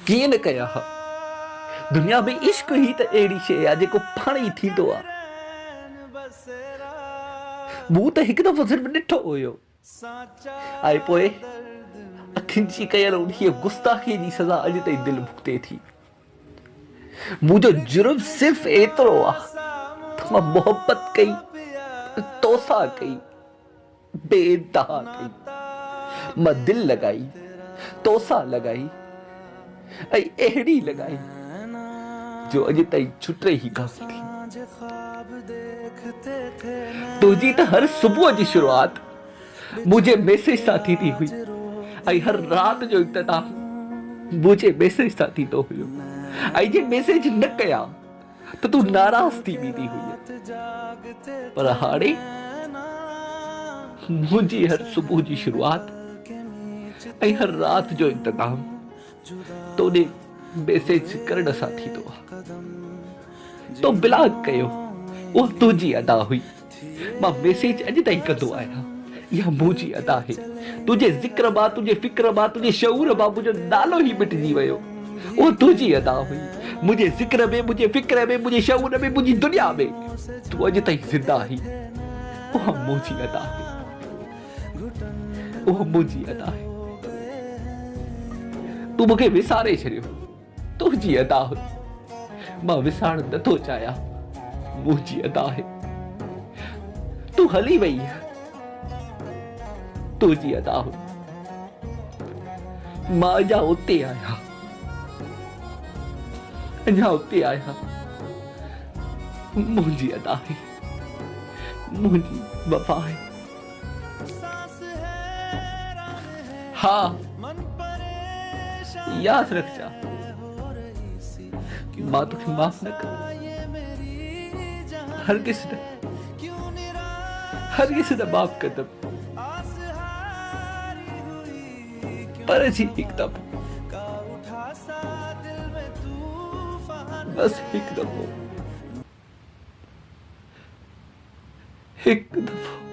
कीअं न कया हा। दुनिया में इश्क ही त अहिड़ी शइ आहे जेको पाण ई थींदो आहे। मूं त हिकु दफ़ो सिर्फ़ ॾिठो हुयो ऐं पोइ अखियुनि जी कयल उन्हीअ गुस्ताखीअ जी सज़ा अॼु ताईं दिलि भुगते थी। मुंहिंजो जुर्म सिर्फ़ एतिरो आहे त मां मोहबत कई, तोसां कई, बेइंतहा कई। मां दिलि लॻाई, तोसां लॻाई ऐं अहिड़ी लॻाई जो अॼु ताईं छुटे ई कान थी। तुंहिंजी त हर सुबुह जी शुरूआत मुंहिंजे मैसेज सां थींदी हुई ऐं हर राति जो इख़्तिताम मुंहिंजे मैसेज सां थींदो हुयो। ऐं जे मैसेज न कया त तूं नाराज़ थी वेंदी हुई। पर हाणे मुंहिंजी हर सुबुह जी शुरूआत ऐं हर राति जो इख़्तिताम तोॾे मैसेज करण सां थींदो आहे। तो ब्लॉक कयो, उहा तुंहिंजी अदा हुई। मां मैसेज अॼु ताईं कंदो आहियां, इहा मुंहिंजी अदा आहे। तुंहिंजे ज़िक्र मां, तुंहिंजे फ़िक्र मां, तुंहिंजे शऊर मां मुंहिंजो नालो ई मिटिजी वियो। उहा तुंहिंजी अदा हुई। मुंहिंजे ज़िक्र में, मुंहिंजे फ़िक्र में, मुंहिंजे शऊर में, मुंहिंजी दुनिया में तूं अॼु ताईं ज़िंदा आहीं। उहा मुंहिंजी अदा आहे, उहा मुंहिंजी अदा आहे। तूं मूंखे विसारे छॾियो, तुंहिंजी अदा हुई। मां विसारण नथो चाहियां, मुंहिंजी अदा आहे। तूं हली वई, तुंहिंजी अदा हुई। मां अञा उते आहियां, अञा उते आहियां। मुंहिंजी अदा आहे, मुंहिंजी वफ़ा आहे। हाँ, यादि रखजा, मां तोखे माफ़ न कर। हरगिज़ न, हरगिज़ न माफ़ कंदमि। पर जी हिकु दफ़ो, बस हिकु दफ़ो, हिकु दफ़ो।